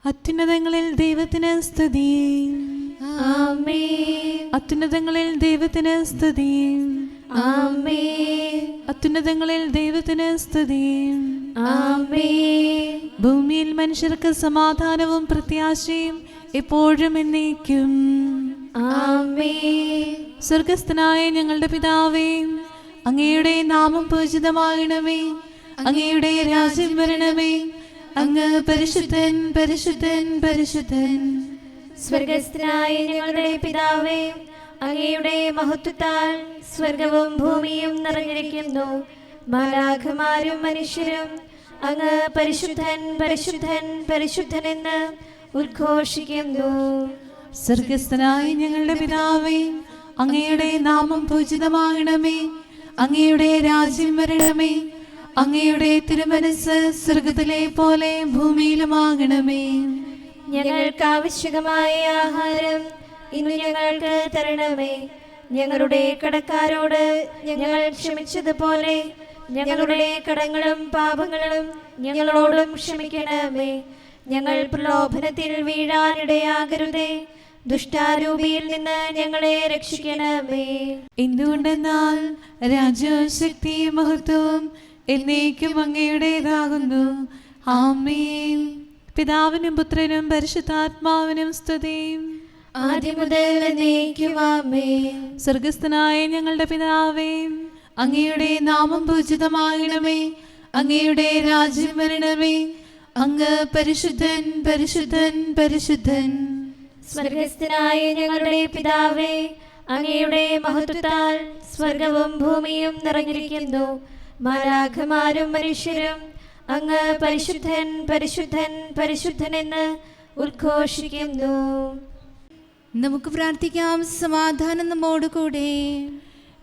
അത്യുന്നതങ്ങളിൽ ദൈവത്തിന് സ്തുതി. ആമേൻ. അത്യുന്നതങ്ങളിൽ ദൈവത്തിന് സ്തുതി. ആമേൻ. അത്യുന്നതങ്ങളിൽ ദൈവത്തിന് സ്തുതി. ആമേൻ. ഭൂമിയിൽ മനുഷ്യർക്ക് സമാധാനവും പ്രത്യാശയും എപ്പോഴും എന്നേക്കും. ആമേൻ. സ്വർഗസ്ഥനായ ഞങ്ങളുടെ പിതാവേ, അങ്ങയുടെ നാമം പൂജിതമാകണമേ. അങ്ങയുടെ രാജ്യം വരണമേ. അങ്ങ് പരിശുദ്ധൻ, പരിശുദ്ധൻ, പരിശുദ്ധൻ. സ്വർഗസ്ഥനായ ഞങ്ങളുടെ പിതാവേ, അങ്ങയുടെ മഹത്വത്താൽ സ്വർഗവും ഭൂമിയും നിറഞ്ഞിരിക്കുന്നു. മാലാഖമാരും മനുഷ്യരും അങ്ങ് പരിശുദ്ധൻ, പരിശുദ്ധൻ, പരിശുദ്ധൻ എന്ന് ഉദ്ഘോഷിക്കുന്നു. സ്വർഗസ്ഥനായ ഞങ്ങളുടെ പിതാവേ, അങ്ങയുടെ നാമം പൂജിതമാകണമേ. അങ്ങയുടെ രാജ്യം വരണമേ. അങ്ങയുടെ തിരുമനസ്സ് സ്വർഗത്തിലെ പോലെ ഭൂമിയിലുമാകണമേ. ഞങ്ങൾക്ക് ആവശ്യമായ ആഹാരം ഇന്ന് ഞങ്ങൾക്ക് തരണമേ. ഞങ്ങളുടെ കടക്കാരോട് ഞങ്ങൾ ക്ഷമിച്ചതുപോലെ ഞങ്ങളുടെ കടങ്ങളും പാപങ്ങളും ഞങ്ങളോടും ക്ഷമിക്കണമേ. ഞങ്ങൾ പ്രലോഭനത്തിൽ വീഴാനിടയാകരുതേ. ദുഷ്ടാരൂപിയിൽ നിന്ന് ഞങ്ങളെ രക്ഷിക്കണമേ. എന്തുകൊണ്ടെന്നാൽ രാജ്യവും ശക്തിയും മഹത്വവും എന്നേക്കും അങ്ങയുടേതാകുന്നു. ആമേൻ. പിതാവിനും പുത്രനും പരിശുദ്ധാത്മാവിനും സ്തുതി. ആദ്യം മുതൽ എന്നേക്കും ആമേൻ. സ്വർഗസ്ഥനായ ഞങ്ങളുടെ പിതാവേ, അങ്ങയുടെ നാമം പൂജിതമാകണമേ. അങ്ങയുടെ രാജ്യം വരണമേ. അങ്ങ് പരിശുദ്ധൻ, പരിശുദ്ധൻ, പരിശുദ്ധൻ. സ്വർഗസ്ഥനായ ഞങ്ങളുടെ പിതാവേ, അങ്ങയുടെ മഹത്വത്താൽ സ്വർഗവും ഭൂമിയും നിറഞ്ഞിരിക്കുന്നു. മാലാഖമാരും മനുഷ്യരും അങ്ങ് പരിശുദ്ധൻ, പരിശുദ്ധൻ, പരിശുദ്ധൻ എന്ന് ഉദ്ഘോഷിക്കുന്നു. നമുക്ക് പ്രാർത്ഥിക്കാം. സമാധാനം നമ്മോട് കൂടെ.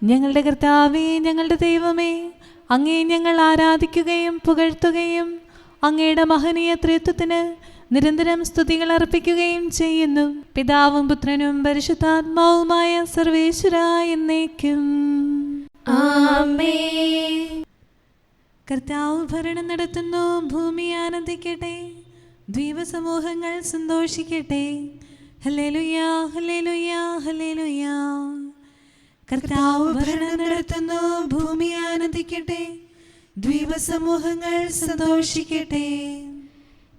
ഞങ്ങളുടെ കർത്താവേ, ഞങ്ങളുടെ ദൈവമേ, അങ്ങേ ഞങ്ങൾ ആരാധിക്കുകയും പുകഴ്ത്തുകയും അങ്ങയുടെ മഹനീയ ത്രിത്വത്തിന് നിരന്തരം സ്തുതികൾ അർപ്പിക്കുകയും ചെയ്യുന്നു. പിതാവും പുത്രനും പരിശുദ്ധാത്മാവുമായ സർവേശ്വരായ എന്നേക്കും. ആമേൻ. കർത്താവ് ഭരണം നടത്തുന്നു. ഭൂമി ആനന്ദിക്കട്ടെ. ദ്വീപസമൂഹങ്ങൾ സന്തോഷിക്കട്ടെ. ഹല്ലേലൂയ, ഹല്ലേലൂയ, ഹല്ലേലൂയ. കർത്താവ് ഭരണം നടത്തുന്നു. ഭൂമി ആനന്ദിക്കട്ടെ. ദ്വീപസമൂഹങ്ങൾ സന്തോഷിക്കട്ടെ.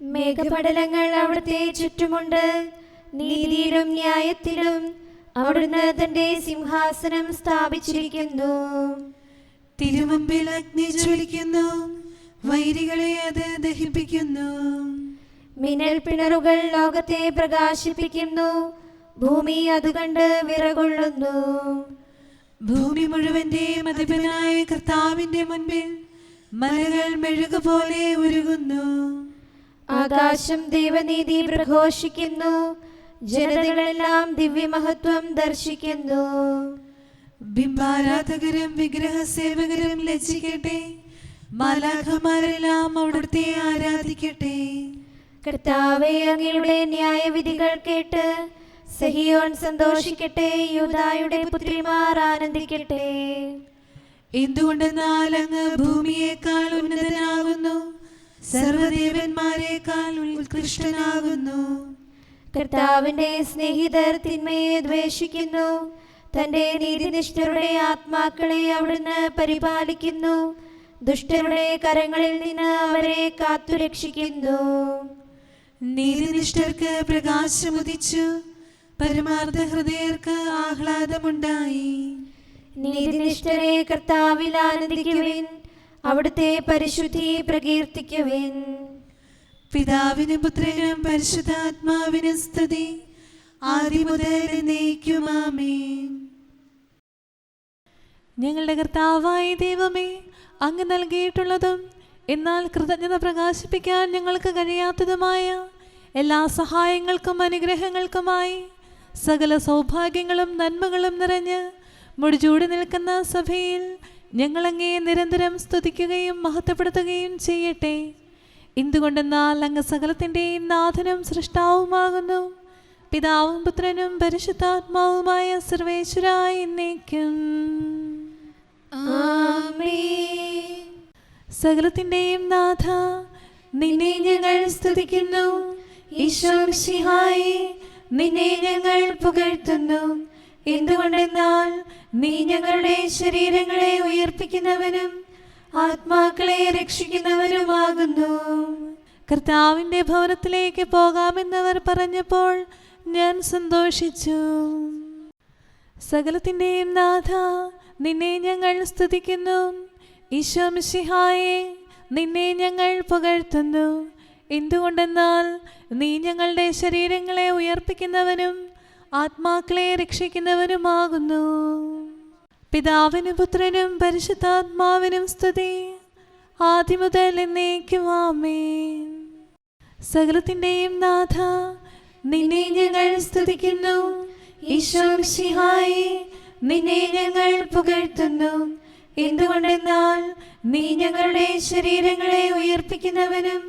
മേഘപടലങ്ങൾ അവിടുത്തെ ചുറ്റുമുണ്ട്. നീതിയിലും ന്യായത്തിലും അവിടുന്ന് തന്റെ സിംഹാസനം സ്ഥാപിച്ചിരിക്കുന്നു. തിരുമുമ്പിൽ അഗ്നി ജ്വലിക്കുന്നു. വൈരികളെ അത് ദഹിപ്പിക്കുന്നു. മിന്നൽ പിണറുകൾ ലോകത്തെ പ്രകാശിപ്പിക്കുന്നു. ഭൂമി അതുകണ്ട് വിറകൊള്ളുന്നു. ഭൂമി മുഴുവന്റെയും അധിപനായ കർത്താവിന്റെ മുൻപിൽ മലകൾ മെഴുകുപോലെ ഉരുകുന്നു. ആകാശം ദൈവനീതി പ്രഘോഷിക്കുന്നു. ജനതകളെല്ലാം ദിവ്യമഹത്വം ദർശിക്കുന്നു. ബിംബാരാധകരും വിഗ്രഹ സേവകരും ലജ്ജിക്കട്ടെ. മാലാഖമാരെല്ലാം അവിടുത്തെ ആരാധിക്കട്ടെ. കർത്താവേ, അങ്ങയുടെ ന്യായവിധികൾ കേട്ട് സഹിയോൻ സന്തോഷിക്കട്ടെ. യൂദായുടെ പുത്രിമാർ ആനന്ദിക്കട്ടെ. എന്തുകൊണ്ടെന്നാൽ അങ്ങ് ഭൂമിയേക്കാൾ ഉന്നതനാകുന്നു. സർവദേവന്മാരെക്കാൾ ഉത്കൃഷ്ടനാകുന്നു. കർത്താവിന്റെ സ്നേഹിതർ തിന്മയെ ദ്വേഷിക്കുന്നു. തന്റെ നീതിനിഷ്ഠരുടെ ആത്മാക്കളെ അവിടുന്ന് പരിപാലിക്കുന്നു. ദുഷ്ടരുടെ കരങ്ങളിൽ നിന്ന് അവരെ കാത്തുരക്ഷിക്കുന്നു. നീതിനിഷ്ഠർക്ക് പ്രകാശമുദിച്ചു. പരമാർത്ഥ ഹൃദയർക്ക് ആഹ്ലാദമുണ്ടായി. നീതിനിഷ്ഠരെ കർത്താവിൽ ആനന്ദിക്കുവിൻ. അവിടുത്തെ പരിശുദ്ധി പ്രകീർത്തിക്കുവിൻ. പിതാവിനും പുത്രനും പരിശുദ്ധാത്മാവിനും സ്തുതി. ആദ്യം മുതൽ എന്നേക്കും ആമേൻ. ഞങ്ങളുടെ കർത്താവായ ദൈവമേ, അങ്ങ് നൽകിയിട്ടുള്ളതും എന്നാൽ കൃതജ്ഞത പ്രകാശിപ്പിക്കാൻ ഞങ്ങൾക്ക് കഴിയാത്തതുമായ എല്ലാ സഹായങ്ങൾക്കും അനുഗ്രഹങ്ങൾക്കുമായി സകല സൗഭാഗ്യങ്ങളും നന്മകളും നിറഞ്ഞ് മുടിചൂടി നിൽക്കുന്ന സഭയിൽ ഞങ്ങളങ്ങേ നിരന്തരം സ്തുതിക്കുകയും മഹത്വപ്പെടുത്തുകയും ചെയ്യട്ടെ. എന്തുകൊണ്ടെന്നാൽ അങ്ങ് സകലത്തിൻ്റെയും നാഥനും സൃഷ്ടാവുമാകുന്നു. പിതാവും പുത്രനും പരിശുദ്ധാത്മാവുമായ സർവേശ്വരായ എന്നേക്കും. ആമേൻ. സകലത്തിൻ്റെയും നാഥ, നിന്നെ ഞങ്ങൾ സ്തുതിക്കുന്നു. ഈശോ മിശിഹായേ, നിന്നെ ഞങ്ങൾ പുകഴ്ത്തുന്നു. എന്തുകൊണ്ടെന്നാൽ നീ ഞങ്ങളുടെ ശരീരങ്ങളെ ഉയർപ്പിക്കുന്നവനും ആത്മാക്കളെ രക്ഷിക്കുന്നവനുമാകുന്നു. കർത്താവിൻ്റെ ഭവനത്തിലേക്ക് പോകാമെന്നവർ പറഞ്ഞപ്പോൾ ഞാൻ സന്തോഷിച്ചു. സകലത്തിൻ്റെയും നാഥ, നിന്നെ ഞങ്ങൾ സ്തുതിക്കുന്നു. ഈശോ മിശിഹായേ, നിന്നെ ഞങ്ങൾ പുകഴ്ത്തുന്നു. എന്തുകൊണ്ടെന്നാൽ നീ ഞങ്ങളുടെ ശരീരങ്ങളെ ഉയർപ്പിക്കുന്നവനും ആത്മാക്കളെ രക്ഷിക്കുന്നവനുമാകുന്നു. പിതാവിനും പുത്രനും പരിശുദ്ധാത്മാവിനും സ്തുതി, ആദിമുതൽ എന്നേക്കും ആമേൻ. സകലത്തിൻ്റെയും നാഥ, നിന്നെ ഞങ്ങൾ സ്തുതിക്കുന്നു. ഈശോ മിശിഹായേ, നിന്നെ ഞങ്ങൾ പുകഴ്ത്തുന്നു. എന്തുകൊണ്ടെന്നാൽ നീ ഞങ്ങളുടെ ശരീരങ്ങളെ ഉയർപ്പിക്കുന്നവനും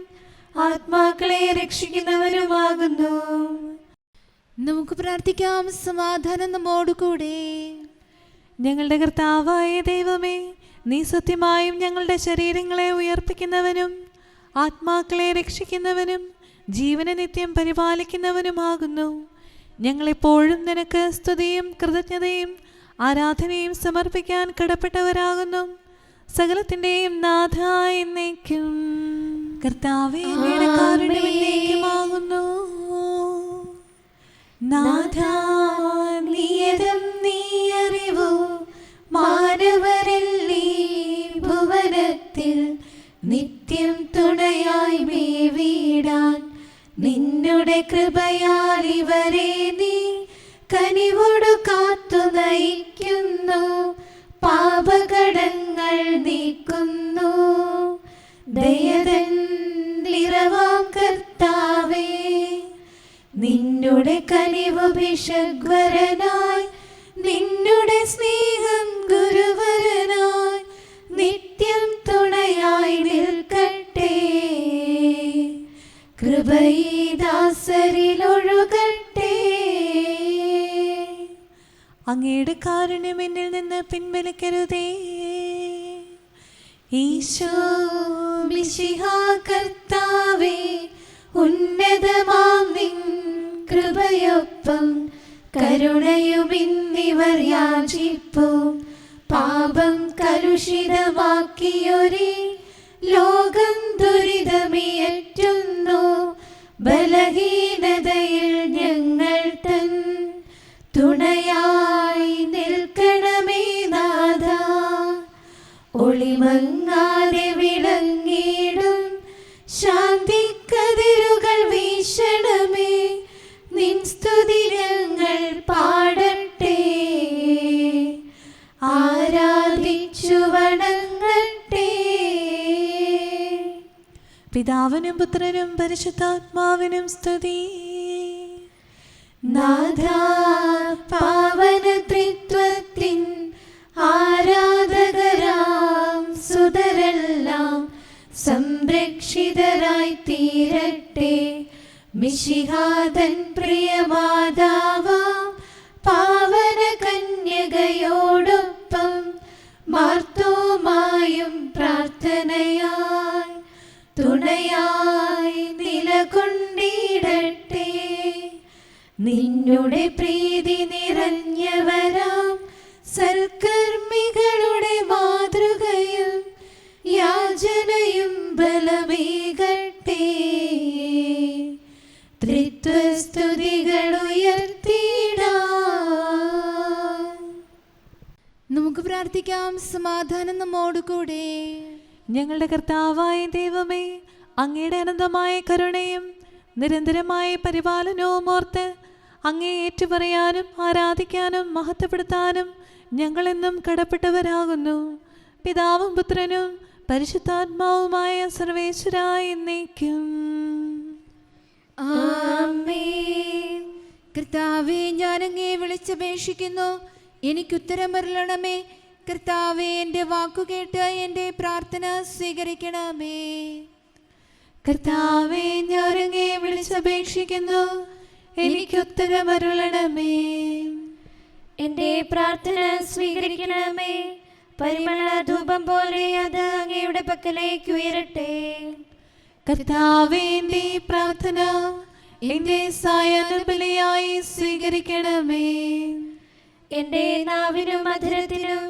ആത്മാക്കളെ രക്ഷിക്കുന്നവനുമാകുന്നു. നമുക്ക് പ്രാർത്ഥിക്കാം. സമാധാനം നമ്മോടുകൂടെ. ഞങ്ങളുടെ കർത്താവായ ദൈവമേ, നീ സത്യമായും ഞങ്ങളുടെ ശരീരങ്ങളെ ഉയർപ്പിക്കുന്നവനും ആത്മാക്കളെ രക്ഷിക്കുന്നവനും ജീവനെ നിത്യം പരിപാലിക്കുന്നവനുമാകുന്നു. ഞങ്ങളെപ്പോഴും നിനക്ക് സ്തുതിയും കൃതജ്ഞതയും ആരാധനയും സമർപ്പിക്കാൻ കടപ്പെട്ടവരാകുന്നു. സകലത്തിൻ്റെയും നാഥ എന്നേക്കും. കർത്താവേ, അങ്ങയുടെ കാരുണ്യം എന്നേക്കുമാകുന്നു. നാഥ, നിയതം നീ അറിവു മാനവരല്ലീ ഭുവനത്തിൽ നിത്യം തുണയായി മേവിടാൻ നിന്നുടെ കൃപയാൽ ഇവരെ നീ കനിവോടു കാത്തു നയിക്കുന്നു. പാപകടങ്ങൾ നീക്കുന്നു. ദയതൻ നിറവാം കർത്താവേ, നിന്നുടെ കനിവു ഭിഷഗ്വരനായി നിന്നുടെ സ്നേഹം ഗുരുവരനായി നിത്യം തുണയായി നിൽക്കട്ടെ. കൃപയീ ദാസരിലൊഴുകട്ടെ. അങ്ങയുടെ കാരുണ്യം എന്നിൽ നിന്ന് പിൻവലിക്കരുതേ. ഈശോ മിശിഹാ കർത്താവേ, ഉന്നതമാം നിൻ കൃപയൊപ്പം കരുണയുമിന്നിവർ യാചിപ്പു. പാപം കലുഷിതമാക്കിയൊരേ ലോകം ദുരിതമിയറ്റുന്നു. ബലഹീനതയിൽ ഞങ്ങൾ തൻ തുണയായി നിൽക്കണമേ നാഥ. ഒളിമങ്ങാതെ വിളങ്ങിടും ശാന്തിക്കതിരുകൾ വീശണമേ. നിൻ സ്തുതി ഞങ്ങൾ പാടട്ടെ, ആരാധിച്ചു വണങ്ങട്ടെ. പിതാവിനും പുത്രനും പരിശുദ്ധാത്മാവിനും സ്തുതി. നാഥ, പാവന ത്രിത്വത്തിൻ ആരാധകരാം സുതരെല്ലാം സംരക്ഷിതരായി തീരട്ടെ. മിശിഹാതൻ പ്രിയമാതാവാം പാവന കന്യകയോടൊപ്പം മാർത്തോമായും പ്രാർത്ഥനയായി തുണയായി നിലകൊണ്ടിടട്ടെ. നിന്നുടെ പ്രീതി നിറഞ്ഞവരാം സൽക്കർമ്മികളുടെ മാതൃകയും യാചനയും ബലമേകട്ടെ. ത്രിത്വസ്തുതികൾ ഉയർത്തിടാം. നമുക്ക് പ്രാർത്ഥിക്കാം. സമാധാനം നമ്മോടുകൂടെ. ഞങ്ങളുടെ കർത്താവായ ദൈവമേ, അങ്ങയുടെ അനന്തമായ കരുണയും നിരന്തരമായ പരിപാലനവും ഓർത്ത് അങ്ങേ ഏറ്റുപറയാനും ആരാധിക്കാനും മഹത്വപ്പെടുത്താനും ഞങ്ങളെന്നും കടപ്പെട്ടവരാകുന്നു. പിതാവും പുത്രനും പരിശുദ്ധാത്മാവുമായ സർവേശ്വരായ എന്നേക്കും ആമേൻ. കർത്താവേ, ഞാൻ അങ്ങേ വിളിച്ചപേക്ഷിക്കുന്നു, എനിക്കുത്തരം അരുളണമേ. കർത്താവേ, എൻ്റെ വാക്കുകേട്ട് എൻ്റെ പ്രാർത്ഥന സ്വീകരിക്കണമേ. കർത്താവേ, ഞാൻ അങ്ങേ വിളിച്ചപേക്ഷിക്കുന്നു, എനിക്കുത്തരം അരുളണമേ. എൻ്റെ പ്രാർത്ഥന സ്വീകരിക്കണമേ. പരിമള ധൂപം പോലെ അത് അങ്ങയുടെ പക്കലേക്ക് ഉയരട്ടെ. കർത്താവേ, എൻ്റെ പ്രാർത്ഥന എന്റെ സായാഹ്നബലിയായി സ്വീകരിക്കണമേ. എന്റെ നാവിനും മധുരത്തിനും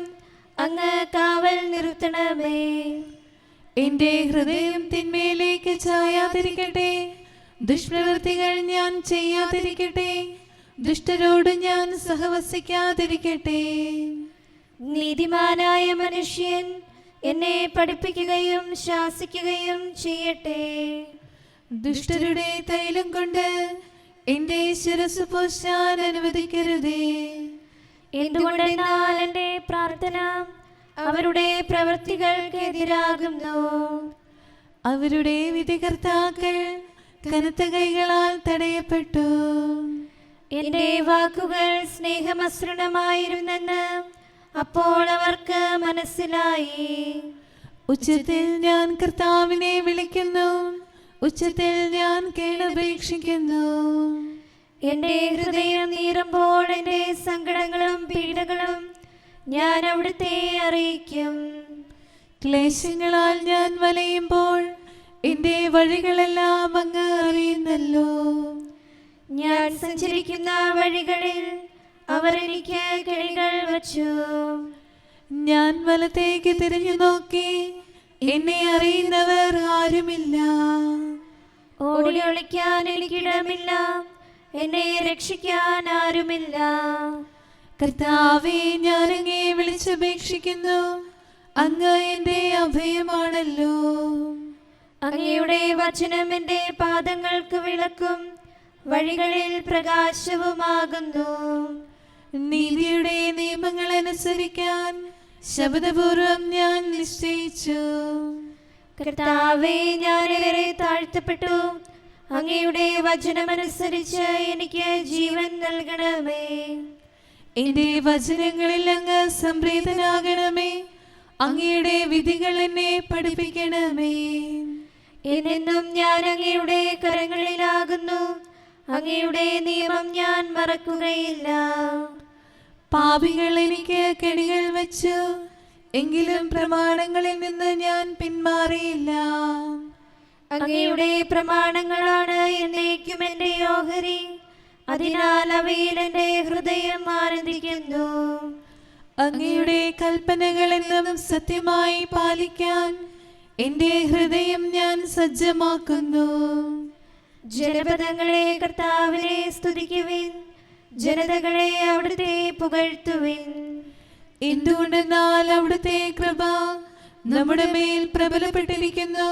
അങ്ങ് കാവൽ നിർത്തണമേ. എന്റെ ഹൃദയം തിന്മയിലേക്ക് ചായാതിരിക്കട്ടെ, ദുഷ്പ്രവൃത്തികൾ ഞാൻ ചെയ്യാതിരിക്കട്ടെ, ദുഷ്ടരോട് ഞാൻ സഹവസിക്കാതിരിക്കട്ടെ. നീതിമാനായ മനുഷ്യൻ എന്നെ പഠിപ്പിക്കുകയും ശാസിക്കുകയും ചെയ്യട്ടെ. ദുഷ്ടരുടെ തൈലം കൊണ്ട് എന്റെ ശിരസ് പൂശാൻ അനുവദിക്കരുതേ. എന്തുകൊണ്ടെന്നാൽ എന്റെ പ്രാർത്ഥന അവരുടെ പ്രവൃത്തികൾക്കെതിരാകുന്നു. അവരുടെ വിധികർത്താക്കൾ കനത്ത കൈകളാൽ തടയപ്പെട്ടു. എന്റെ വാക്കുകൾ സ്നേഹമസൃണമായിരുന്നെന്ന് അപ്പോൾ അവർക്ക് മനസ്സിലായി. ഉച്ചത്തിൽ ഞാൻ കർത്താവിനെ വിളിക്കുന്നു, ഉച്ചത്തിൽ ഞാൻ കേണപേക്ഷിക്കുന്നു. എന്റെ ഹൃദയം നീറുമ്പോൾ എന്റെ സങ്കടങ്ങളും പീഡകളും ഞാൻ അവിടുത്തെ അറിയിക്കും. ക്ലേശങ്ങളാൽ ഞാൻ വലയുമ്പോൾ എന്റെ വഴികളെല്ലാം അങ്ങ് അറിയുന്നല്ലോ. ഞാൻ സഞ്ചരിക്കുന്ന വഴികളിൽ അവർ എനിക്ക് കെണികൾ വച്ചു. ഞാൻ വലത്തേക്ക് തിരിഞ്ഞു നോക്കി, എന്നെ അറിയുന്നവർ ആരുമില്ല. ഓടി ഒളിക്കാൻ എനിക്കിടമില്ല, എന്നെ രക്ഷിക്കാൻ ആരുമില്ല. കർത്താവേ, ഞാൻ അങ്ങയെ വിളിച്ചപേക്ഷിക്കുന്നു, അങ്ങ് എന്റെ അഭയമാണല്ലോ. അങ്ങയുടെ വചനം എന്റെ പാദങ്ങൾക്ക് വിളക്കും വഴികളിൽ പ്രകാശവുമാകുന്നു. നീതിയുടെ നിയമങ്ങൾ അനുസരിക്കാൻ ശബ്ദപൂർവം ഞാൻ നിശ്ചയിച്ചു. കർത്താവേ, ഞാൻ ഏറെ താഴ്ത്തപ്പെട്ടു. അങ്ങയുടെ വചനമനുസരിച്ച് എനിക്ക് ജീവൻ നൽകണമേ. എന്റെ വചനങ്ങളിൽ അങ്ങ് സംപ്രീതനാകണമേ. അങ്ങയുടെ വിധികൾ എന്നെ പഠിപ്പിക്കണമേ. എന്നെന്നും ഞാൻ അങ്ങയുടെ കരങ്ങളിലാകുന്നു. അങ്ങയുടെ നിയമം ഞാൻ മറക്കുകയില്ല. പാപികൾ എനിക്ക് കെണികൾ വെച്ചു, എങ്കിലും പ്രമാണങ്ങളിൽ നിന്ന് ഞാൻ പിന്മാറിയില്ല. അങ്ങയുടെ പ്രമാണങ്ങളാണ് എന്നേക്കും എന്റെ ഓഹരി. അതിനാൽ അവയിൽ എന്റെ ഹൃദയം ആനന്ദിക്കുന്നു. അങ്ങയുടെ കൽപ്പനകൾ എന്നും സത്യമായി പാലിക്കാൻ എന്റെ ഹൃദയം ഞാൻ സജ്ജമാക്കുന്നു. ജനപദങ്ങളെ കർത്താവിനെ സ്തുതിക്കുവിൻ, ജനതകളെ അവിടുത്തെ പുകഴ്ത്തുവിൻ. എന്തുകൊണ്ടെന്നാൽ അവിടുത്തെ കൃപ നമ്മുടെ മേൽ പ്രബലപ്പെട്ടിരിക്കുന്നു.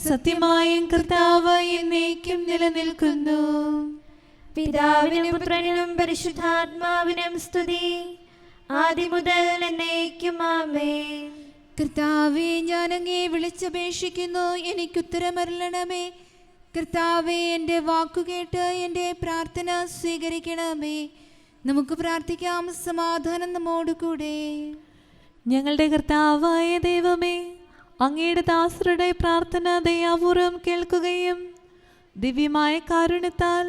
സത്യമായും കർത്താവ് എന്നേക്കും നിലനിൽക്കുന്നു. പിതാവിനും പുത്രനും പരിശുദ്ധാത്മാവിനും സ്തുതി, ആദ്യം മുതൽ എന്നേക്കും ആമേൻ. കർത്താവേ, ഞാൻ അങ്ങയെ വിളിച്ചപേക്ഷിക്കുന്നു, എനിക്കുത്തരമരുളണമേ. കർത്താവേ, എൻ്റെ വാക്കുകേട്ട് എൻ്റെ പ്രാർത്ഥന സ്വീകരിക്കണമേ. നമുക്ക് പ്രാർത്ഥിക്കാം. സമാധാനം നമ്മോടുകൂടെ. ഞങ്ങളുടെ കർത്താവായ ദൈവമേ, അങ്ങയുടെ ദാസരുടെ പ്രാർത്ഥന ദയാപൂർവം കേൾക്കുകയും ദിവ്യമായ കാരുണ്യത്താൽ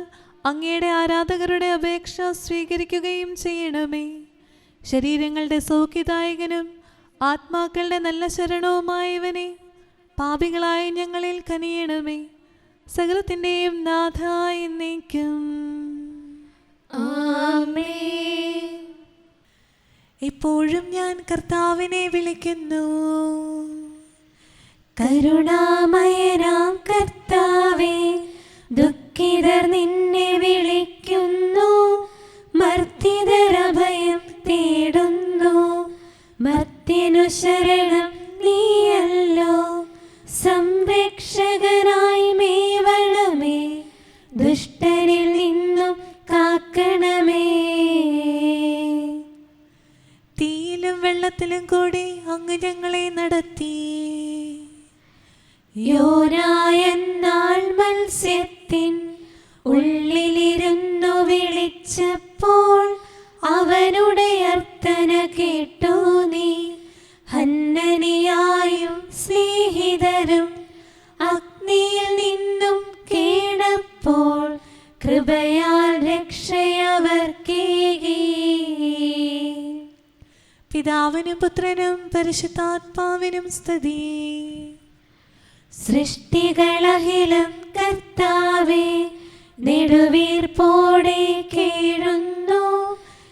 അങ്ങയുടെ ആരാധകരുടെ അപേക്ഷ സ്വീകരിക്കുകയും ചെയ്യണമേ. ശരീരങ്ങളുടെ സൗഖ്യദായകനും ആത്മാക്കളുടെ നല്ല ശരണവുമായവനെ, പാപികളായ ഞങ്ങളിൽ കനിയണമേ. സകലത്തിൻ്റെയും നാഥ എന്നേക്കും ആമേൻ. എപ്പോഴും ഞാൻ കർത്താവിനെ വിളിക്കുന്നു. കരുണാമയനാം കർത്താവേ, ദുഃഖിതർ നിന്നെ വിളിക്കുന്നു. മർത്യതരഭയം തേടുന്നു. മർത്യനു ശരണം നീയല്ലോ. സംരക്ഷകനായി മേവണമേ, ദുഷ്ടനിൽ നിന്നും കാക്കണമേ. തീയിലും വെള്ളത്തിലും കൂടി അങ്ങ് ഞങ്ങളെ നടത്തി. യോനായെന്നാൾ മത്സ്യത്തിൻ ഉള്ളിലിരുന്നു വിളിച്ചപ്പോൾ അവനുടെ അർത്ഥന കേട്ടു നീ. ഹന്നനിയായും സ്നേഹിതരും അഗ്നിയിൽ നിന്നും കേണപ്പോൾ കൃപയാൽ രക്ഷയവർക്കേകി. പിതാവിനും പുത്രനും പരിശുദ്ധാത്മാവിനും സ്തുതി. സൃഷ്ടികളഹിലം കർത്താവേ, നെടുവീർപ്പോടെ കേഴുന്നു,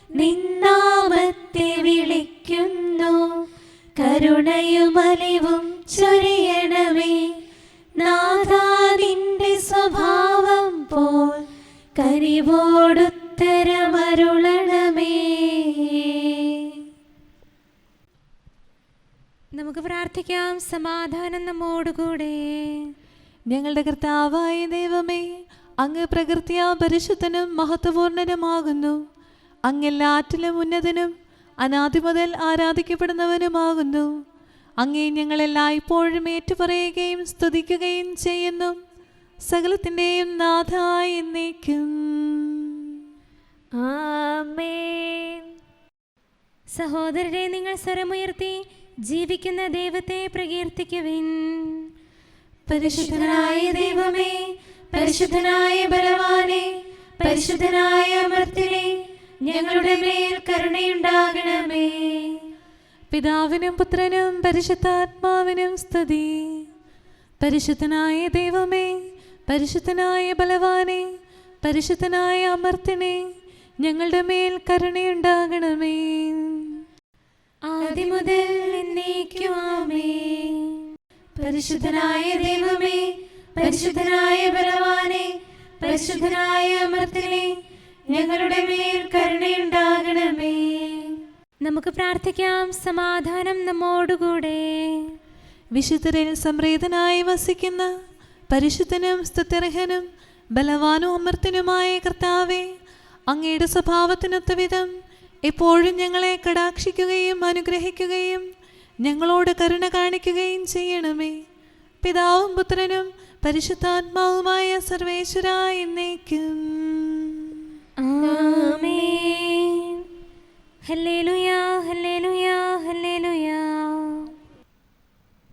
നിന്നാമത്തെ വിളിക്കുന്നു. കരുണയും അലിവും ചൊരിയണമേ, നാഥാ നിന്റെ സ്വഭാവം പോൽ കനിവോടുത്തരമരുളണമേ. നമുക്ക് പ്രാർത്ഥിക്കാം. സമാധാനം നമ്മോടുകൂടെ. ഞങ്ങളുടെ കർത്താവായ ദൈവമേ, അങ്ങ് പ്രകൃതിയാ പരിശുദ്ധനും മഹത്വപൂർണനുമാകുന്നു. അങ്ങെല്ലാറ്റിലും ഉന്നതനും അനാദി മുതൽ ആരാധിക്കപ്പെടുന്നവനുമാകുന്നു. അങ്ങേ ഞങ്ങളെല്ലായ്പ്പോഴും ഏറ്റുപറയുകയും സ്തുതിക്കുകയും ചെയ്യുന്നു, സകലത്തിൻ്റെയും നാഥായി എന്നേക്കും. ആമേൻ. സഹോദരരെ, നിങ്ങൾ സ്വരമുയർത്തി ജീവിക്കുന്ന ദൈവത്തെ പ്രകീർത്തിക്കുവിൻ. പരിശുദ്ധനായ ദൈവമേ, പരിശുദ്ധനായ ബലവാനേ, പരിശുദ്ധനായ അമർത്യനേ, ഞങ്ങളുടെ മേൽ കരുണയുണ്ടാകണമേ. പിതാവിനും പുത്രനും പരിശുദ്ധാത്മാവിനും സ്തുതി. പരിശുദ്ധനായ ദൈവമേ, പരിശുദ്ധനായ ബലവാനേ, പരിശുദ്ധനായ അമർത്യനേ, ഞങ്ങളുടെ മേൽ കരുണയുണ്ടാകണമേ. ആദിമുതൽ എന്നേക്കും ആമേൻ. പരിശുദ്ധനായ ദൈവമേ, പരിശുദ്ധനായ ബലവാനേ, പരിശുദ്ധനായ അമർത്യനേ, ഞങ്ങളുടെ മേൽ കരുണയുണ്ടാകണമേ. നമുക്ക് പ്രാർത്ഥിക്കാം. സമാധാനം നമ്മോടുകൂടെ. വിശുദ്ധരിൽ സംപ്രീതനായി വസിക്കുന്ന പരിശുദ്ധനും സ്തുത്യർഹനും ബലവാനും അമർത്യനുമായ കർത്താവേ, അങ്ങയുടെ സ്വഭാവത്തിനൊത്ത വിധം എപ്പോഴും ഞങ്ങളെ കടാക്ഷിക്കുകയും അനുഗ്രഹിക്കുകയും ഞങ്ങളോട് കരുണ കാണിക്കുകയും ചെയ്യണമേ. പിതാവും പുത്രനും പരിശുദ്ധാത്മാവുമായ സർവേശ്വരാ എന്നേക്കും. ആമേൻ. ഹല്ലേലൂയ, ഹല്ലേലൂയ, ഹല്ലേലൂയ.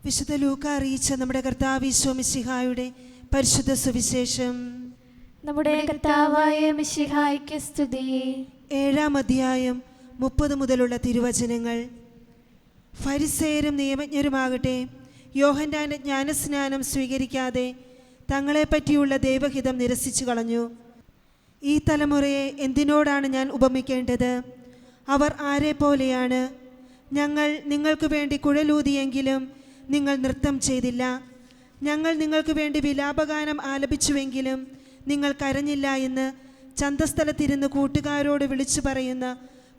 വിശുദ്ധ ലൂക്ക അറിയിച്ച നമ്മുടെ കർത്താവ് ഈശോ മിശിഹായുടെ പരിശുദ്ധ സുവിശേഷം. നമ്മുടെ കർത്താവായ മിശിഹായ്ക്ക് സ്തുതി. 7-ാം അധ്യായം 30 മുതലുള്ള തിരുവചനങ്ങൾ. ഫരിസേയരും നിയമജ്ഞരുമാകട്ടെ, യോഹന്നാന്റെ ജ്ഞാനസ്നാനം സ്വീകരിക്കാതെ തങ്ങളെപ്പറ്റിയുള്ള ദൈവഹിതം നിരസിച്ചു കളഞ്ഞു. ഈ തലമുറയെ എന്തിനോടാണ് ഞാൻ ഉപമിക്കേണ്ടത്? അവർ ആരെ പോലെയാണ്? ഞങ്ങൾ നിങ്ങൾക്ക് വേണ്ടി കുഴലൂതിയെങ്കിലും നിങ്ങൾ നൃത്തം ചെയ്തില്ല. ഞങ്ങൾ നിങ്ങൾക്ക് വേണ്ടി വിലാപഗാനം ആലപിച്ചുവെങ്കിലും നിങ്ങൾ കരഞ്ഞില്ല എന്ന് ചന്തസ്ഥലത്തിരുന്ന് കൂട്ടുകാരോട് വിളിച്ചു പറയുന്ന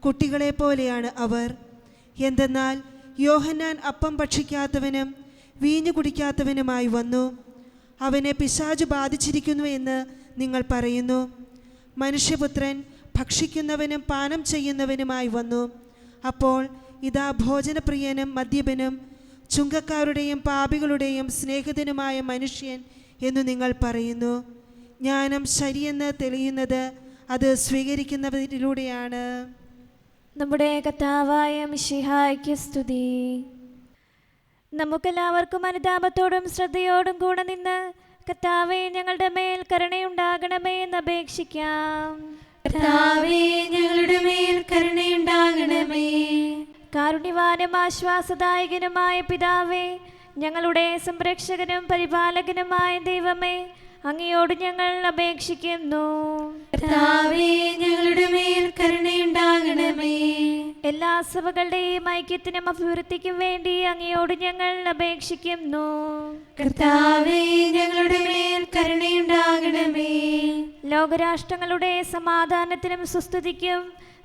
കുട്ടികളെ പോലെയാണ് അവർ. എന്തെന്നാൽ യോഹന്നാൻ അപ്പം ഭക്ഷിക്കാത്തവനും വീഞ്ഞു കുടിക്കാത്തവനുമായി വന്നു. അവനെ പിശാചു ബാധിച്ചിരിക്കുന്നു എന്ന് നിങ്ങൾ പറയുന്നു. മനുഷ്യപുത്രൻ ഭക്ഷിക്കുന്നവനും പാനം ചെയ്യുന്നവനുമായി വന്നു. അപ്പോൾ ഇതാ ഭോജനപ്രിയനും മദ്യപനും ചുങ്കക്കാരുടെയും പാപികളുടെയും സ്നേഹിതനുമായ മനുഷ്യൻ എന്നു നിങ്ങൾ പറയുന്നു. ജ്ഞാനം ശരിയെന്ന് തെളിയുന്നത് അത് സ്വീകരിക്കുന്നവരിലൂടെയാണ്. നമ്മുടെ കർത്താവായ മിശിഹായ്ക്ക് സ്തുതി. നമുക്കെല്ലാവർക്കും അനുതാപത്തോടും ശ്രദ്ധയോടും കൂടെ നിന്ന് കർത്താവേ, ഞങ്ങളുടെ മേൽ കരുണയുണ്ടാകണമേ എന്ന് അപേക്ഷിക്കാം. കർത്താവേ, ഞങ്ങളുടെ മേൽ കരുണയുണ്ടാകണമേ. കാരുണ്യവാനും ആശ്വാസദായകനുമായ പിതാവേ, ഞങ്ങളുടെ സംരക്ഷകനും പരിപാലകനുമായ ദൈവമേ, അങ്ങയോട് ഞങ്ങൾ അപേക്ഷിക്കുന്നു. കർത്താവേ, ഞങ്ങളുടെ മേൽ കരുണയുണ്ടാകണമേ. എല്ലാ സഭകളുടെയും ഐക്യത്തിനും അഭിവൃദ്ധിക്കും വേണ്ടി അങ്ങയോട് ഞങ്ങൾ അപേക്ഷിക്കുന്നു. കർത്താവേ, ഞങ്ങളുടെ മേൽ കരുണയുണ്ടാകണമേ. ലോകരാഷ്ട്രങ്ങളുടെ സമാധാനത്തിനും സുസ്ഥിതിക്കും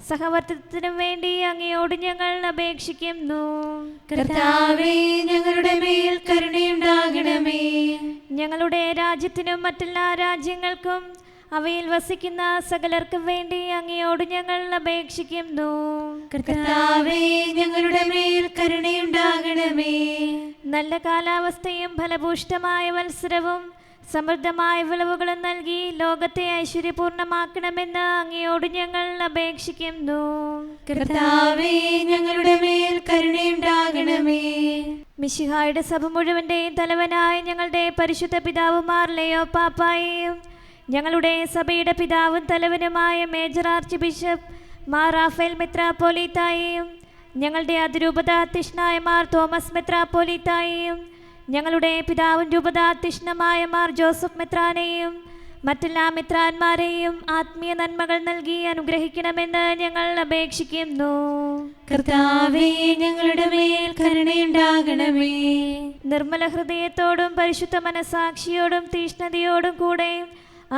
സഹവർത്തിത്വത്തിനും വേണ്ടി അങ്ങയോട് ഞങ്ങൾ അപേക്ഷിക്കുന്നു. കർത്താവേ, ഞങ്ങളുടെ മേൽ കരുണയുണ്ടാകണമേ. ഞങ്ങളുടെ രാജ്യത്തിനും മറ്റെല്ലാ രാജ്യങ്ങൾക്കും അവയിൽ വസിക്കുന്ന സകലർക്കും വേണ്ടി അങ്ങയോട് ഞങ്ങൾ അപേക്ഷിക്കുന്നു. കർത്താവേ, ഞങ്ങളുടെ മേൽ കരുണയുണ്ടാകണമേ. നല്ല കാലാവസ്ഥയും ഫലഭൂഷ്ടമായ മത്സരവും സമൃദ്ധമായ വിളവുകളും നൽകി ലോകത്തെ ഐശ്വര്യപൂർണ്ണമാക്കണമെന്ന് അങ്ങയോട് ഞങ്ങൾ അപേക്ഷിക്കുന്നു. കർത്താവേ, ഞങ്ങളുടെ മേൽ കരുണയുണ്ടാകണമേ. മിശിഹായുടെ സഭ മുഴുവൻ്റെയും തലവനായ ഞങ്ങളുടെ പരിശുദ്ധ പിതാവുമാർ ലെയോ പാപ്പായെയും ഞങ്ങളുടെ സഭയുടെ പിതാവും തലവനുമായ മേജർ ആർച്ച് ബിഷപ്പ് മാർ റാഫേൽ മെത്രാപ്പോലീത്തായെയും ഞങ്ങളുടെ അതിരൂപതാധ്യക്ഷനായ മാർ തോമസ് മെത്രാപ്പോലീത്തായെയും ഞങ്ങളുടെ പിതാവും രൂപതാധ്യക്ഷനുമായ മാർ ജോസഫ് മെത്രാനെയും മറ്റെല്ലാ മിത്രാന്മാരെയും ആത്മീയ നന്മകൾ നൽകി അനുഗ്രഹിക്കണമെന്ന് ഞങ്ങൾ അപേക്ഷിക്കുന്നു. കർത്താവേ, ഞങ്ങളുടെ മേൽ കരുണയുണ്ടാകണമേ. നിർമ്മല ഹൃദയത്തോടും പരിശുദ്ധ മനസാക്ഷിയോടും തീഷ്ണതയോടും കൂടെ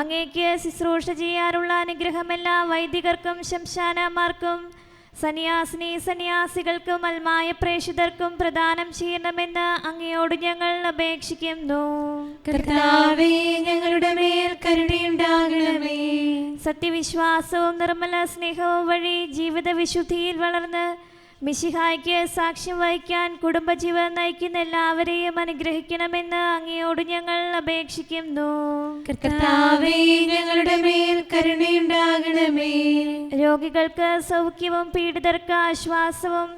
അങ്ങേക്ക് ശുശ്രൂഷ ചെയ്യാനുള്ള അനുഗ്രഹം എല്ലാ വൈദികർക്കും ശംശാനമാർക്കും സന്യാസികൾക്കും അൽമായ പ്രേക്ഷിതർക്കും പ്രദാനം ചെയ്യണമെന്ന് അങ്ങയോട് ഞങ്ങൾ അപേക്ഷിക്കുന്നു. കർത്താവേ, ഞങ്ങളുടെ മേൽ കരുണയുണ്ടാകണമേ. സത്യവിശ്വാസവും നിർമ്മല സ്നേഹവും വഴി ജീവിത വിശുദ്ധിയിൽ വളർന്ന് മിശിഹായ്ക്ക് സാക്ഷ്യം വഹിക്കാൻ കുടുംബജീവൻ നയിക്കുന്ന എല്ലാവരെയും അനുഗ്രഹിക്കണമെന്ന് അങ്ങയോട് ഞങ്ങൾ അപേക്ഷിക്കുന്നു. കർത്താവേ, ഞങ്ങളുടെ മേൽ കരുണയുണ്ടാകണമേ. രോഗികൾക്ക് സൗഖ്യവും പീഡിതർക്ക് ആശ്വാസവും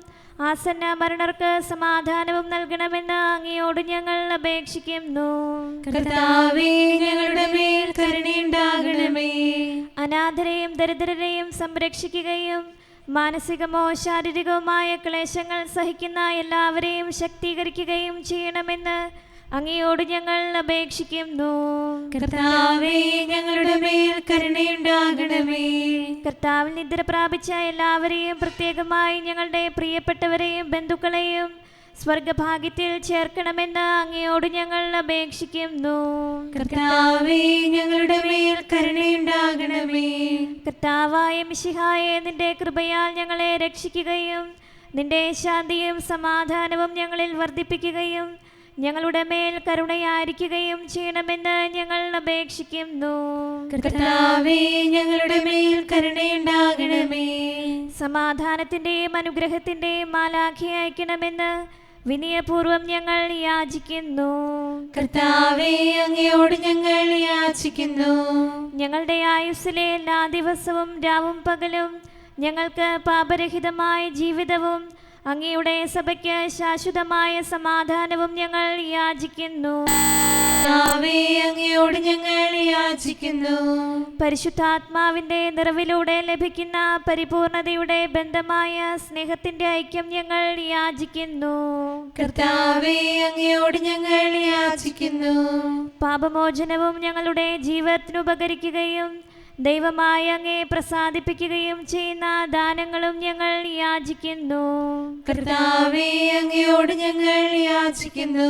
ആസന്ന മരണർക്ക് സമാധാനവും നൽകണമെന്ന് അങ്ങയോട് ഞങ്ങൾ അപേക്ഷിക്കുന്നു. കർത്താവേ, ഞങ്ങളുടെ മേൽ കരുണയുണ്ടാകണമേ. അനാഥരെയും ദരിദ്രരെയും സംരക്ഷിക്കുകയും മാനസികമോ ശാരീരികവുമായ ക്ലേശങ്ങൾ സഹിക്കുന്ന എല്ലാവരെയും ശക്തീകരിക്കുകയും ചെയ്യണമെന്ന് അങ്ങയോട് ഞങ്ങൾ അപേക്ഷിക്കുന്നു. കർത്താവേ, ഞങ്ങളുടെ മേൽ കരുണയുണ്ടാകണമേ. കർത്താവിൽ നിദ്ര പ്രാപിച്ച എല്ലാവരെയും പ്രത്യേകമായി ഞങ്ങളുടെ പ്രിയപ്പെട്ടവരെയും ബന്ധുക്കളെയും സ്വർഗഭാഗ്യത്തിൽ ചേർക്കണമെന്ന് അങ്ങയോട് ഞങ്ങൾ അപേക്ഷിക്കുന്നു. കർത്താവേ, ഞങ്ങളുടെ മേൽ കരുണയുണ്ടാകണമേ. കർത്താവായ മിശിഹായെ, നിന്റെ കൃപയാൽ ഞങ്ങളെ രക്ഷിക്കുകയും നിന്റെ ശാന്തിയും സമാധാനവും ഞങ്ങളിൽ വർദ്ധിപ്പിക്കുകയും ഞങ്ങളുടെ മേൽ കരുണയായിരിക്കുകയും ചെയ്യണമെന്ന് ഞങ്ങൾ അപേക്ഷിക്കുന്നു. കർത്താവേ, ഞങ്ങളുടെ മേൽ കരുണയുണ്ടാകണമേ. സമാധാനത്തിന്റെയും അനുഗ്രഹത്തിന്റെയും മാലാഖയെ അയക്കണമെന്ന് വിനയപൂർവം ഞങ്ങൾ യാചിക്കുന്നു. കർത്താവേ, അങ്ങയോട് ഞങ്ങൾ യാചിക്കുന്നു. ഞങ്ങളുടെ ആയുസ്സിലെ എല്ലാ ദിവസവും രാവും പകലും ഞങ്ങൾക്ക് പാപരഹിതമായ ജീവിതവും അങ്ങയുടെ സഭയ്ക്ക് ശാശ്വതമായ സമാധാനവും ഞങ്ങൾ യാചിക്കുന്നു. കർത്താവേ, അങ്ങയോട് ഞങ്ങൾ യാചിക്കുന്നു. പരിശുദ്ധാത്മാവിന്റെ നിറവിലൂടെ ലഭിക്കുന്ന പരിപൂർണതയുടെ ബന്ധമായ സ്നേഹത്തിന്റെ ഐക്യം ഞങ്ങൾ യാചിക്കുന്നു. കർത്താവേ, അങ്ങയോട് ഞങ്ങൾ യാചിക്കുന്നു. പാപമോചനവും ഞങ്ങളുടെ ജീവിതത്തിന് ഉപകരിക്കുകയും ദൈവമായ അങ്ങേ പ്രസാദിപ്പിക്കുകയും ചെയ്യുന്ന ദാനങ്ങളും ഞങ്ങൾ യാചിക്കുന്നു. കർത്താവേ, അങ്ങയോട് ഞങ്ങൾ യാചിക്കുന്നു.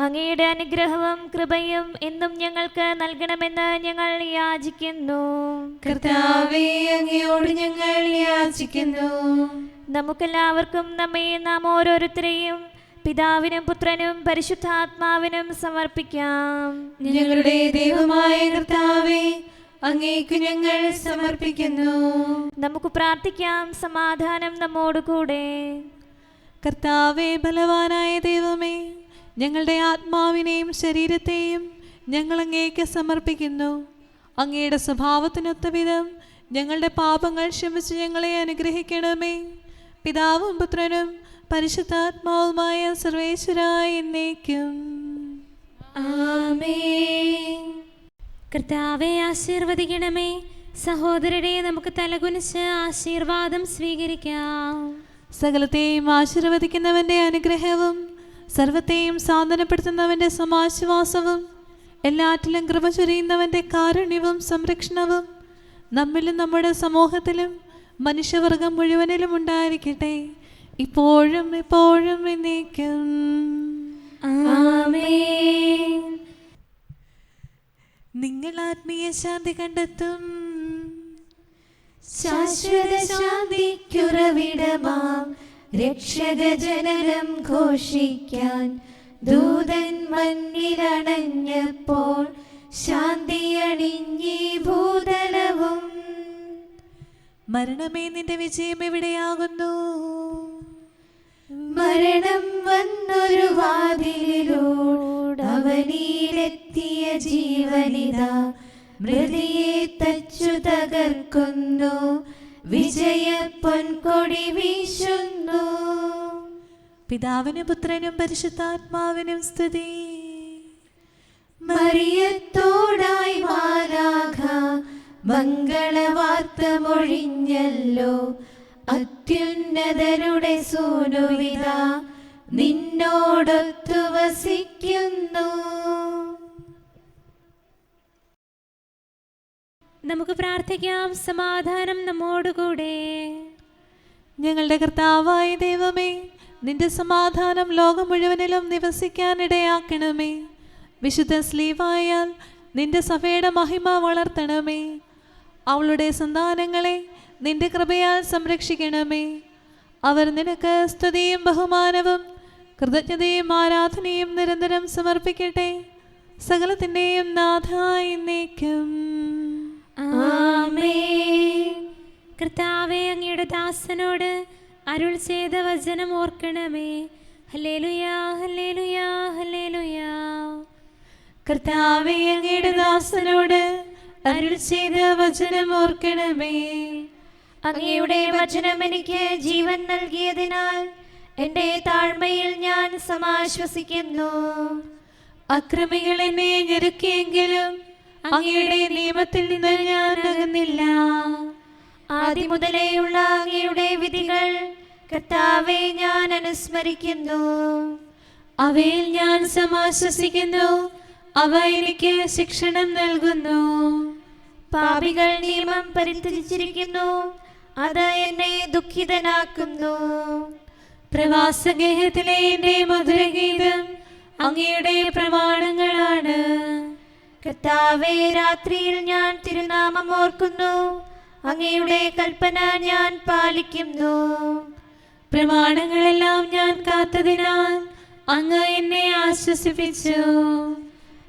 അങ്ങയുടെ അനുഗ്രഹവും കൃപയും എന്നും ഞങ്ങൾക്ക് നൽകണമെന്ന് ഞങ്ങൾ യാചിക്കുന്നു. കർത്താവേ, അങ്ങയോട് ഞങ്ങൾ യാചിക്കുന്നു. നമുക്കെല്ലാവർക്കും നമ്മയും നാം ഓരോരുത്തരെയും പിതാവിനും പുത്രനും പരിശുദ്ധാത്മാവിനും സമർപ്പിക്കാം. ഞങ്ങളുടെ ദൈവമായ കർത്താവേ, അങ്ങേക്ക് ഞങ്ങൾ സമർപ്പിക്കുന്നു. നമുക്ക് പ്രാർത്ഥിക്കാം. സമാധാനം നമ്മോടുകൂടെ. കർത്താവേ, ബലവാനായ ദൈവമേ, ഞങ്ങളുടെ ആത്മാവിനെയും ശരീരത്തെയും ഞങ്ങൾ അങ്ങേക്ക് സമർപ്പിക്കുന്നു. അങ്ങയുടെ സ്വഭാവത്തിനൊത്ത വിധം ഞങ്ങളുടെ പാപങ്ങൾ ക്ഷമിച്ച് ഞങ്ങളെ അനുഗ്രഹിക്കണമേ. പിതാവും പുത്രനും പരിശുദ്ധാത്മാവുമായ സർവേശ്വരായ എന്നേക്കും ആമേൻ. കർത്താവെ, ആശീർവദിക്കണമേ. സഹോദരരെ, നമുക്ക് തലകുനിച്ച് ആശീർവാദം സ്വീകരിക്കാം. സകലത്തെയും ആശീർവദിക്കുന്നവന്റെ അനുഗ്രഹവും സർവത്തെയും സാന്ത്വനപ്പെടുത്തുന്നവന്റെ സമാശ്വാസവും എല്ലാറ്റിലും കൃപ ചൊരിയുന്നവന്റെ കാരുണ്യവും സംരക്ഷണവും നമ്മിലും നമ്മുടെ സമൂഹത്തിലും മനുഷ്യവർഗം മുഴുവനിലും ഉണ്ടായിരിക്കട്ടെ, ഇപ്പോഴും എപ്പോഴും എന്നേക്കും ആമേൻ. നിങ്ങൾ ആത്മീയ ശാന്തി കണ്ടെത്തും. ശാശ്വത ശാന്തിക്കുറവിടമാം രക്ഷകജനനം ഘോഷിക്കാൻ ദൂതൻ മണ്ണിലണഞ്ഞപ്പോൾ ശാന്തിയണിഞ്ഞീ ഭൂതലവും. മരണമേ, നിന്റെ വിജയം എവിടെയാകുന്നു? മരണം വന്നൊരു വാതിലിലൂടവനിയിലെത്തിയ ജീവനിതാ മൃതിയെ തച്ചു തകർക്കുന്നു, വിജയ പൊൻകൊടി വീശുന്നു. പിതാവിനും പുത്രനും പരിശുദ്ധാത്മാവിനും സ്തുതി. മറിയത്തോടായി മാലാഖ മംഗളവാർത്ത മൊഴിഞ്ഞല്ലോ, അത്യുന്നതരുടെ സൂനുവിതാ നിന്നോടൊത്തു വസിക്കുന്നു. നമുക്ക് പ്രാർത്ഥിക്കാം. സമാധാനം നമ്മോടുകൂടെ. ഞങ്ങളുടെ കർത്താവായ ദൈവമേ, നിന്റെ സമാധാനം ലോകം മുഴുവനിലും നിവസിക്കാനിടയാക്കണമേ. വിശുദ്ധ സ്ലീവായാൽ നിന്റെ സഭയുടെ മഹിമ വളർത്തണമേ. അവളുടെ സന്താനങ്ങളെ നിന്റെ കൃപയാൽ സംരക്ഷിക്കണമേ. അവർ നിനക്ക് സ്തുതിയും ബഹുമാനവും കൃതജ്ഞതയും ആരാധനയും നിരന്തരം സമർപ്പിക്കട്ടെ. സകലത്തിൻ്റെയും നാഥായി എന്നേക്കും. ആമേൻ. കർത്താവേ, അങ്ങയുടെ ദാസനോട് അരുൾ ചെയ്ത വചനം ഓർക്കണമേ. ഹല്ലേലൂയാ, ഹല്ലേലൂയാ, ഹല്ലേലൂയാ. കർത്താവേ, അങ്ങയുടെ ദാസനോട് അരുൾ ചെയ്ത വചനം ഓർക്കണമേ. അങ്ങയുടെ വചനം എനിക്ക് ജീവൻ നൽകിയതിനാൽ എൻ്റെ താഴ്മയിൽ ഞാൻ സമാശ്വസിക്കുന്നു. അക്രമികൾ എന്നെ ഞെരുക്കിയെങ്കിലും അങ്ങയുടെ നിയമത്തിൽ നിന്ന് ഞാൻ അകന്നില്ല. ആദ്യം മുതലേയുള്ള അങ്ങയുടെ വിധികൾ കർത്താവേ ഞാൻ അനുസ്മരിക്കുന്നു. അവയിൽ ഞാൻ സമാശ്വസിക്കുന്നു. അവ എനിക്ക് ശിക്ഷണം നൽകുന്നു. പാപികൾ നിയമം പരിത്യജിച്ചിരിക്കുന്നു, അത് എന്നെ ദുഃഖിതനാക്കുന്നു. പ്രവാസഗേഹത്തിലെ എൻ്റെ മധുരഗീതം അങ്ങയുടെ പ്രമാണങ്ങളാണ്. കർത്താവേ, രാത്രിയിൽ ഞാൻ തിരുനാമം ഓർക്കുന്നു, അങ്ങയുടെ കൽപ്പന ഞാൻ പാലിക്കുന്നു. പ്രമാണങ്ങളെല്ലാം ഞാൻ കാത്തതിനാൽ അങ്ങ് എന്നെ ആശ്വസിപ്പിച്ചു.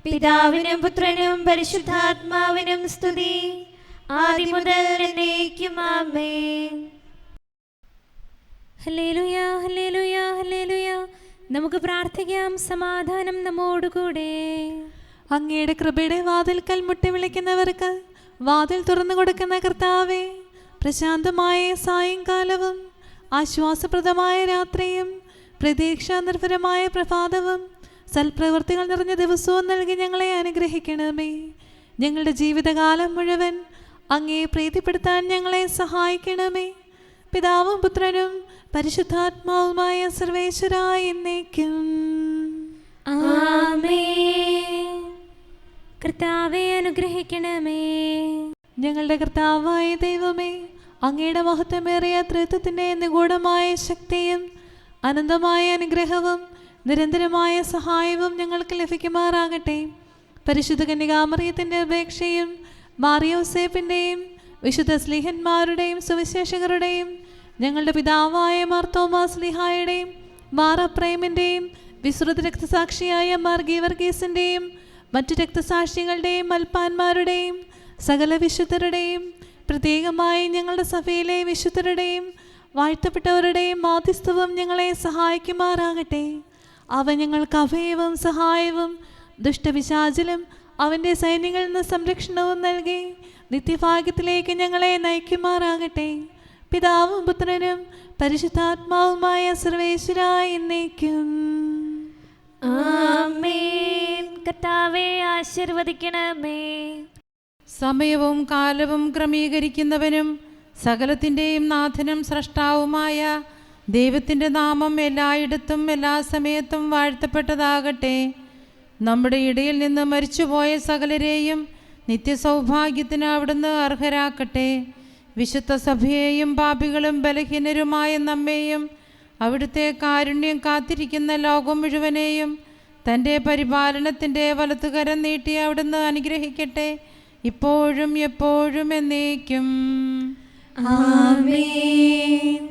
പിതാവിനും പുത്രനും പരിശുദ്ധാത്മാവിനും സ്തുതി, ആദ്യം മുതൽ എന്നേക്കും. ആമേൻ. ഹല്ലേലൂയാ, ഹല്ലേലൂയാ, ഹല്ലേലൂയാ. നമുക്ക് പ്രാർത്ഥിക്കാം. സമാധാനം നമ്മോടുകൂടെ. അങ്ങയുടെ കൃപയുടെ വാതിൽക്കൽ മുട്ടി വിളിക്കുന്നവർക്ക് വാതിൽ തുറന്നു കൊടുക്കുന്ന കർത്താവേ, പ്രശാന്തമായ സായങ്കാലവും ആശ്വാസപ്രദമായ രാത്രിയും പ്രതീക്ഷാനിർഭരമായ പ്രഭാതവും സൽപ്രവൃത്തികൾ നിറഞ്ഞ ദിവസവും നൽകി ഞങ്ങളെ അനുഗ്രഹിക്കണമേ. ഞങ്ങളുടെ ജീവിതകാലം മുഴുവൻ അങ്ങയെ പ്രീതിപ്പെടുത്താൻ ഞങ്ങളെ സഹായിക്കണമേ. പിതാവും പുത്രനും പരിശുദ്ധാത്മാവുമായ സർവേശ്വരായ എന്നേക്കും. ആമേൻ. കർത്താവേ, അനുഗ്രഹിക്കണമേ. ഞങ്ങളുടെ കർത്താവായ ദൈവമേ, അങ്ങയുടെ മഹത്വമേറിയ ത്രിത്വത്തിൻ്റെ നിഗൂഢമായ ശക്തിയും അനന്തമായ അനുഗ്രഹവും നിരന്തരമായ സഹായവും ഞങ്ങൾക്ക് ലഭിക്കുമാറാകട്ടെ. പരിശുദ്ധ കന്യകാമറിയത്തിൻ്റെ അപേക്ഷയും മാറിയോസേപ്പിൻ്റെയും വിശുദ്ധ സ്ലീഹന്മാരുടെയും സുവിശേഷകരുടെയും ഞങ്ങളുടെ പിതാവായ മാർ തോമാസ് സ്ലീഹായുടെയും മാർ അപ്രേമിൻ്റെയും വിശ്രുത രക്തസാക്ഷിയായ മാർ ഗീവർഗീസിൻ്റെയും മറ്റു രക്തസാക്ഷികളുടെയും മൽപ്പാന്മാരുടെയും സകല വിശുദ്ധരുടെയും പ്രത്യേകമായി ഞങ്ങളുടെ സഭയിലെ വിശുദ്ധരുടെയും വാഴ്ത്തപ്പെട്ടവരുടെയും മാധ്യസ്ഥവും ഞങ്ങളെ സഹായിക്കുമാറാകട്ടെ. അവ ഞങ്ങൾക്ക് അഭയവും സഹായവും ദുഷ്ടപിശാചിലും അവൻ്റെ സൈന്യങ്ങളിൽ നിന്ന് സംരക്ഷണവും നൽകി നിത്യഭാഗ്യത്തിലേക്ക് ഞങ്ങളെ നയിക്കുമാറാകട്ടെ. പിതാവും പുത്രനും പരിശുദ്ധാത്മാവുമായ സർവേശ്വരായ എന്നേക്കും. ആമേൻ. കർത്താവേ, ആശീർവദിക്കണമേ. സമയവും കാലവും ക്രമീകരിക്കുന്നവനും സകലത്തിൻ്റെയും നാഥനും സ്രഷ്ടാവുമായ ദൈവത്തിൻ്റെ നാമം എല്ലായിടത്തും എല്ലാ സമയത്തും വാഴ്ത്തപ്പെട്ടതാകട്ടെ. നമ്മുടെ ഇടയിൽ നിന്ന് മരിച്ചുപോയ സകലരെയും നിത്യസൗഭാഗ്യത്തിന് അവിടുന്ന് അർഹരാക്കട്ടെ. വിശുദ്ധ സഭയെയും പാപികളും ബലഹീനരുമായ നമ്മെയും അവിടുത്തെ കാരുണ്യം കാത്തിരിക്കുന്ന ലോകം മുഴുവനെയും തൻ്റെ പരിപാലനത്തിൻ്റെ വലത്തുകരം നീട്ടി അവിടുന്ന് അനുഗ്രഹിക്കട്ടെ, ഇപ്പോഴും എപ്പോഴും എന്നേക്കും. ആമേൻ.